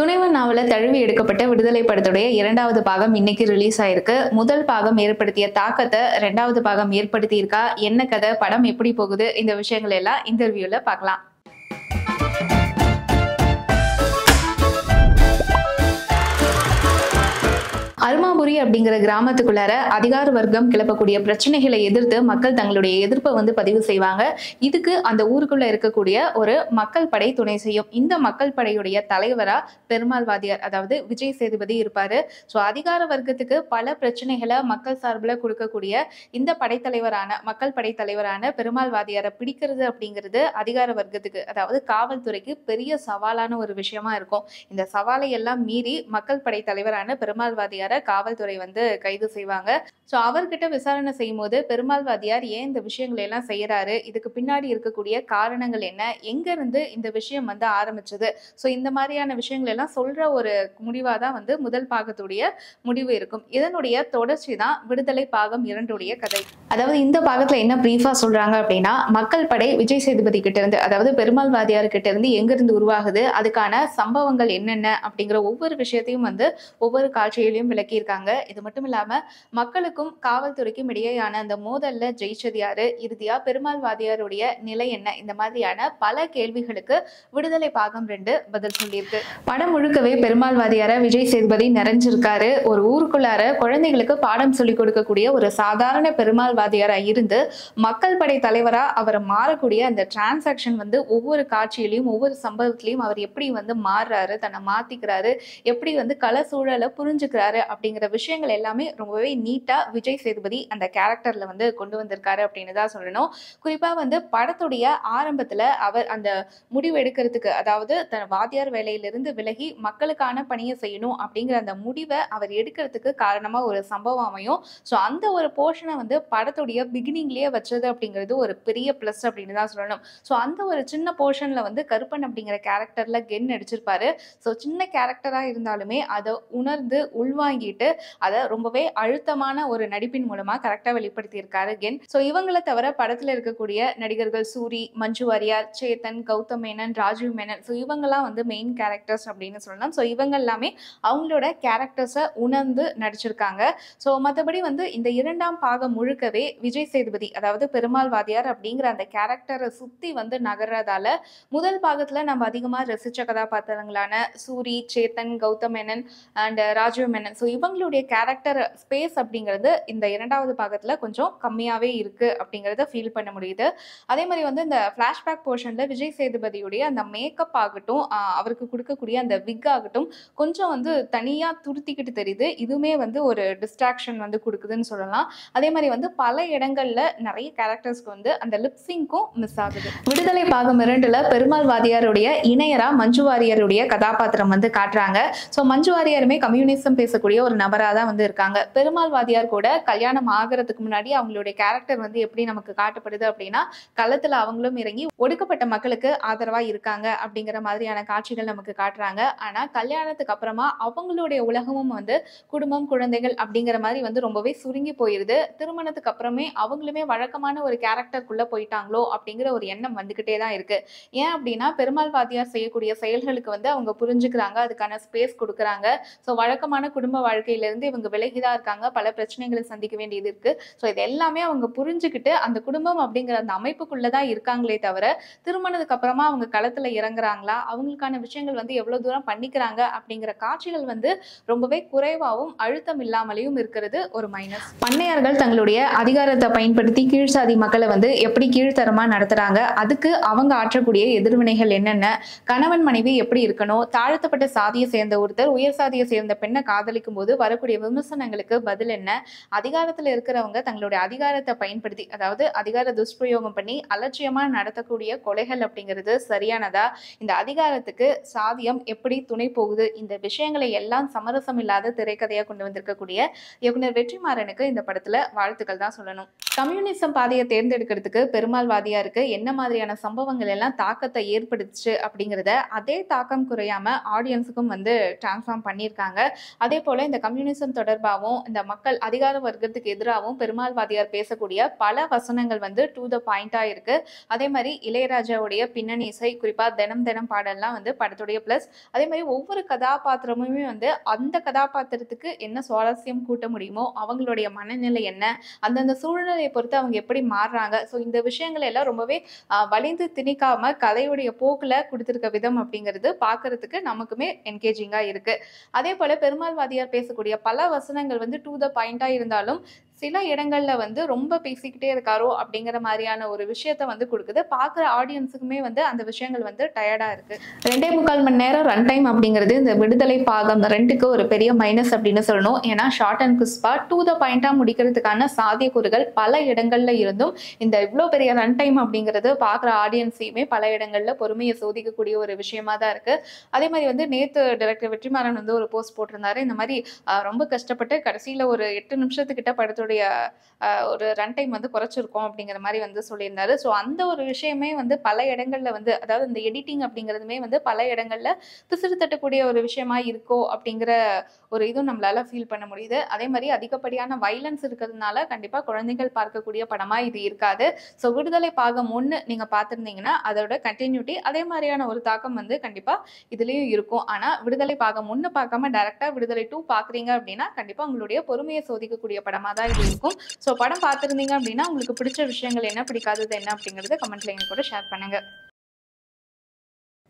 துணைவன் நாவல தழுவி எடுக்கப்பட்ட விடுதலை படத்துடைய 2வது பாகம் இன்னைக்கு ரிலீஸ் ஆயிருக்கு. முதல் பாகம் ஏற்படுத்திய தாக்கத்தை 2வது பாகம் ஏற்படுத்தியிருக்கா? என்ன கதை, படம் எப்படி போகுது, இந்த விஷயங்கள் எல்லாம் இந்த ரிவ்யூல பார்க்கலாம். அருமாபுரி அப்படிங்கிற கிராமத்துக்குள்ளார அதிகார வர்க்கம் கிளப்பக்கூடிய பிரச்சனைகளை எதிர்த்து மக்கள் தங்களுடைய எதிர்ப்பை பதிவு செய்வாங்க. இதுக்கு அந்த ஊருக்குள்ள இருக்கக்கூடிய ஒரு மக்கள் படை துணை செய்யும். இந்த மக்கள் படையுடைய தலைவரா பெருமாள் வாதியார், அதாவது விஜய் சேதுபதி இருப்பாரு. ஸோ அதிகார வர்க்கத்துக்கு பல பிரச்சனைகளை மக்கள் சார்பில் கொடுக்கக்கூடிய இந்த படைத்தலைவரான மக்கள் படைத்தலைவரான பெருமாள் வாதியாரை பிடிக்கிறது அப்படிங்கிறது அதிகார வர்க்கத்துக்கு, அதாவது காவல்துறைக்கு பெரிய சவாலான ஒரு விஷயமா இருக்கும். இந்த சவாலை எல்லாம் மீறி மக்கள் படை தலைவரான பெருமாள் வாதியார் காவல்துறை கைது செய்வாங்க. சோ அவர்கிட்ட விசாரணை செய்யும் போது பெருமாள் வாதியார் ஏன் இந்த விஷயங்களை எல்லாம் செய்யறாரு, இதுக்கு பின்னாடி இருக்கக்கூடிய காரணங்கள் என்ன, எங்க இருந்து இந்த விஷயம் ஆரம்பிச்சது, சோ இந்த மாதிரியான விஷயங்கள் எல்லாம் சொல்ற ஒரு முடிவா தான் முதல் பாகத்துடைய முடிவு இருக்கும். இதனுடைய தொடர்ச்சி தான் விடுதலை பாகம் 2 கதை. அதாவது இந்த பாகத்துல என்ன பிரீஃபா சொல்றாங்க அப்படின்னா, மக்கள் படை விஜய் சேதுபதி கிட்ட இருந்து, அதாவது பெருமாள் வாதியார் கிட்ட இருந்து எங்க இருந்து உருவாகுது, அதுக்கான சம்பவங்கள் என்னென்ன அப்படிங்கிற ஒவ்வொரு விஷயத்தையும் ஒவ்வொரு காட்சியிலையும் விளக்கியிருக்காங்க. இது மட்டும் இல்லாம மக்களுக்கும் காவல்துறைக்கும் இடையேயான அந்த மோதல்ல ஜெயிச்சது யாரு, இறுதியா பெருமாள் வாதியாருடைய நிலை என்ன, இந்த மாதிரியான பல கேள்விகளுக்கு விடுதலை பாகம் 2 பதில் சொல்லியிருக்கு. படம் முழுக்கவே பெருமாள் வாதியார விஜய் சேதுபதி நிறைஞ்சிருக்காரு. ஒரு ஊருக்குள்ளார குழந்தைகளுக்கு பாடம் சொல்லிக் கொடுக்கக்கூடிய ஒரு சாதாரண பெருமாள் வாதியாரா இருந்து மக்கள் படை தலைவரா அவர் மாறக்கூடிய அந்த டிரான்சாக்ஷன் ஒவ்வொரு காட்சியிலையும் ஒவ்வொரு சம்பவத்திலையும் அவர் எப்படி மாறுறாரு, தன்னை மாத்திக்கிறாரு, எப்படி கள சூழலை புரிஞ்சுக்கிறாரு அப்படிங்கிற விஷயங்கள் எல்லாமே ரொம்பவே நீட்டா விஜய் சேதுபதி அந்த கேரக்டர்ல கொண்டு வந்திருக்காரு அப்படின்னு தான் சொல்லணும். குறிப்பா படத்துடைய ஆரம்பத்துல அவர் அந்த முடிவு எடுக்கிறதுக்கு, அதாவது தன் வாத்தியார் வேலையிலிருந்து விலகி மக்களுக்கான பணியை செய்யணும் அப்படிங்கிற அந்த முடிவை அவர் எடுக்கிறதுக்கு காரணமா ஒரு சம்பவம் அமையும். ஸோ அந்த ஒரு போர்ஷனை படத்துடைய பிகினிங்லயே வச்சது அப்படிங்கிறது ஒரு பெரிய பிளஸ் அப்படின்னு தான் சொல்லணும். ஸோ அந்த ஒரு சின்ன போர்ஷன்ல கருப்பன் அப்படிங்கிற கேரக்டர்ல கென் நடிச்சிருப்பாரு. ஸோ சின்ன கேரக்டரா இருந்தாலுமே அதை உணர்ந்து உள்வாங்கிட்டு அதை ரொம்பவே அழுத்தமான ஒரு நடிப்பின் மூலமா கரெக்டா வெளிப்படுத்தி இருக்காரு கென். சோ இவங்களை தவிர படத்துல இருக்கக்கூடிய நடிகர்கள் சூரி, மஞ்சு வாரியார், சேத்தன், கௌதம் மேனன், ராஜீவ் மேனன், ஸோ இவங்கெல்லாம் மெயின் கேரக்டர்ஸ் அப்படின்னு சொல்லலாம். ஸோ இவங்க எல்லாமே அவங்களோட கேரக்டர்ஸை உணர்ந்து நடிச்சிருக்காங்க. ஸோ மற்றபடி இந்த 2ஆம் பாகம் முழுக்கவே விஜய் சேதுபதி, அதாவது பெருமாள் வாதியார் அப்படிங்கிற அந்த கேரக்டரை சுத்தி நகர்றதால முதல் பாகத்துல நம்ம அதிகமா ரசிச்ச கதாபாத்திரங்களான சூரி, சேத்தன், கௌதம் மேனன் அண்ட் ராஜீவ் மேனன், ஸோ இவங்களுடைய கேரக்டர் ஸ்பேஸ் அப்படிங்கிறது இந்த 2வது பாகத்துல கொஞ்சம் கம்மியாவே இருக்கு அப்படிங்கிறத ஃபீல் பண்ண முடியுது. அதே மாதிரி இந்த பிளாஷ்பேக் போர்ஷன்ல விஜய் சேதுபதியுடைய அந்த மேக்கப் ஆகட்டும், அவருக்கு கொடுக்கக்கூடிய அந்த விக் ஆகட்டும் கொஞ்சம் தனியா துருத்திக்கிட்டு தெரியுது. இதுவுமே ஒரு டிஸ்ட்ராக்ஷன் கொடுக்குதுன்னு சொல்லலாம். அதே மாதிரி பல இடங்கள்ல நிறைய கேரக்டர்ஸ்க்கு அந்த லிப்சிங்க்கும் மிஸ் ஆகுது. விடுதலை பாகம் 2ல பெருமாள் வாதியாருடைய இணையரா மஞ்சு வாரியருடைய கதாபாத்திரம் காட்டுறாங்க. ஸோ மஞ்சு வாரியாருமே கம்யூனிசம் பேசக்கூடிய ஒரு நபரா தான் இருக்காங்க. பெருமாள் வாதியார் கூட கல்யாணம் ஆகிறதுக்கு முன்னாடி அவங்களுடைய கேரக்டர் எப்படி நமக்கு காட்டப்படுது அப்படின்னா, களத்துல அவங்களும் இறங்கி ஒடுக்கப்பட்ட மக்களுக்கு ஆதரவா இருக்காங்க அப்படிங்கிற மாதிரியான காட்சிகள் நமக்கு காட்டுறாங்க. ஆனா கல்யாணத்துக்கு அப்புறமா அவங்களுடைய உலகமும் குடும்பம், குழந்தைகள் அப்படிங்கிற மாதிரி ரொம்பவே சுருங்கி போயிருது. திருமணத்துக்கு அப்புறமே அவங்களுமே வழக்கமான ஒரு கேரக்டருக்குள்ள போயிட்டாங்களோ அப்படிங்கிற ஒரு எண்ணம் வந்துகிட்டே தான் இருக்கு. ஏன் அப்படின்னா பெருமாள் வாதியார் செய்யக்கூடிய செயல்களுக்கு அவங்க புரிஞ்சுக்கிறாங்க, அதுக்கான ஸ்பேஸ் கொடுக்குறாங்க. ஸோ வழக்கமான குடும்ப வாழ்க்கையிலிருந்து இவங்க விலகிதான் இருக்காங்க, பல பிரச்சனைகளை சந்திக்க வேண்டியது இருக்கு. ஸோ இது எல்லாமே அவங்க புரிஞ்சுக்கிட்டு அந்த குடும்பம் அப்படிங்கிற அந்த அமைப்புக்குள்ளதான் இருக்காங்களே தவிர திருமணத்துக்கு அப்புறமா அவங்க களத்துல இறங்குறாங்களா, அவங்களுக்கான விஷயங்கள் எவ்வளவு தூரம் பண்ணிக்கிறாங்க அப்படிங்கிற காட்சிகள் ரொம்பவே குறைவாகவும் அழுத்தம் இல்லாமலையும் இருக்கிறது ஒரு மைனஸ். பண்ணையார்கள் தங்களுடைய அதிகாரத்தை பயன்படுத்தி கீழ்சாதி மக்களை எப்படி கீழ்த்தரமா நடத்துறாங்க, அதுக்கு அவங்க ஆற்றக்கூடிய எதிர்வினைகள் என்னென்ன, கணவன் மனைவி எப்படி இருக்கணும், தாழ்த்தப்பட்ட சாதியை சேர்ந்த ஒருத்தர் உயர் சாதியை சேர்ந்த பெண்ணை காதலிக்கும் போது வரக்கூடிய விமர்சனங்களுக்கு பதில் என்ன, அதிகாரத்துல இருக்கிறவங்க தங்களுடைய அதிகாரத்தை பயன்படுத்தி, அதாவது அதிகார துஷ்பிரயோகம் பண்ணி அலட்சியமா நடத்தக்கூடிய கொலைகள் அப்படிங்கிறது சரியானதா, இந்த அதிகாரத்துக்கு சாதியம் எப்படி துணை போகுது, இந்த விஷயங்களை எல்லாம் சமரசம் இல்லாத திரைக்கதையா கொண்டு வந்திருக்கக்கூடிய இயக்குனர் வெற்றிமாறனுக்கு இந்த படத்துல வாழ்த்துக்கள் தான் சொல்லணும். கம்யூனிசம் பாதையை தேர்ந்தெடுக்கிறதுக்கு பெருமாள் வாதியாருக்கு என்ன மாதிரியான சம்பவங்கள் எல்லாம் தாக்கத்தை ஏற்படுத்துச்சு அப்படிங்கிறத அதே தாக்கம் குறையாம ஆடியன்ஸுக்கும் டிரான்ஸ்ஃபார்ம் பண்ணியிருக்காங்க. அதே போல இந்த கம்யூனிஸ்ட் கம்யூனிசம் தொடர்பாகவும் இந்த மக்கள் அதிகார வர்க்கத்துக்கு எதிராகவும் பெருமாள் வாதியார் பேசக்கூடிய பல வசனங்கள் வந்து டு த பாயிண்டா இருக்கு. அதே மாதிரி இளையராஜாவுடைய பின்னணி இசை, குறிப்பா தினம் தினம் பாடல்லாம் வந்து படத்துடைய பிளஸ். அதே மாதிரி ஒவ்வொரு கதாபாத்திரமுமே வந்து அந்த கதாபாத்திரத்துக்கு என்ன சுவாரஸ்யம் கூட்ட முடியுமோ, அவங்களுடைய மனநிலை என்ன, அந்தந்த சூழ்நிலையை பொறுத்து அவங்க எப்படி மாறுறாங்க, ஸோ இந்த விஷயங்கள் எல்லாம் ரொம்பவே வலிந்து திணிக்காம கதையுடைய போக்குல கொடுத்திருக்க விதம் அப்படிங்கிறது பார்க்கறதுக்கு நமக்குமே என்கேஜிங்கா இருக்கு. அதே போல பெருமாள் வாதியார் பேசக்கூடிய பல வசனங்கள் வந்து டு த பாயிண்டா இருந்தாலும் சில இடங்கள்ல வந்து ரொம்ப பேசிக்கிட்டே இருக்காரோ அப்படிங்கிற மாதிரியான ஒரு விஷயத்த வந்து கொடுக்குது. பார்க்குற ஆடியன்ஸுக்குமே வந்து அந்த விஷயங்கள் வந்து டயர்டா இருக்கு. 2.25 மணி நேரம் ரன் டைம் அப்படிங்கிறது இந்த விடுதலை பாகம் 2க்கு ஒரு பெரிய மைனஸ் அப்படின்னு சொல்லணும். ஏன்னா ஷார்ட் அண்ட் கிறிஸ்பா டு த பாயிண்டா முடிக்கிறதுக்கான சாத்தியக்கூறுகள் பல இடங்கள்ல இருந்தும் இந்த இவ்வளோ பெரிய ரன் டைம் அப்படிங்கிறது பார்க்குற ஆடியன்ஸையுமே பல இடங்கள்ல பொறுமையை சோதிக்கக்கூடிய ஒரு விஷயமா தான் இருக்கு. அதே மாதிரி வந்து நேத்து டைரக்டர் வெற்றிமாறன் வந்து ஒரு போஸ்ட் போட்டிருந்தாரு. இந்த மாதிரி ரொம்ப கஷ்டப்பட்டு கடைசியில ஒரு 8 நிமிஷத்துக்கிட்ட படத்துடைய ஒரு ரன் டைம் வந்து குறைச்சிருக்கோம் அப்படிங்கிற மாதிரி வந்து சொல்லியிருந்தாரு. ஸோ அந்த ஒரு விஷயமே வந்து பல இடங்கள்ல வந்து, அதாவது இந்த எடிட்டிங் அப்படிங்கிறதுமே வந்து பல இடங்கள்ல பிசிறு தட்டக்கூடிய ஒரு விஷயமா இருக்கோ அப்படிங்கிற ஒரு இதுவும் நம்மளால ஃபீல் பண்ண முடியுது. அதே மாதிரி அதிகப்படியான வைலன்ஸ் இருக்கிறதுனால கண்டிப்பா குழந்தைகள் பார்க்கக்கூடிய படமா இது இருக்காது. ஸோ விடுதலை பாகம் 1 நீங்க பார்த்திருந்தீங்கன்னா அதோட கண்டினியூட்டி அதே மாதிரியான ஒரு தாக்கம் வந்து கண்டிப்பா இதுலயும் இருக்கும். ஆனா விடுதலை பாகம் 1 பார்க்காம டைரக்டா விடுதலை 2 பாக்குறீங்க அப்படின்னா கண்டிப்பா உங்களுடைய பொறுமையை சோதிக்கக்கூடிய படமா தான் இது இருக்கும். ஸோ படம் பார்த்திருந்தீங்க அப்படின்னா உங்களுக்கு பிடிச்ச விஷயங்கள் என்ன, பிடிக்காதது என்ன அப்படிங்கறத கமெண்ட்ல எங்க கூட ஷேர் பண்ணுங்க.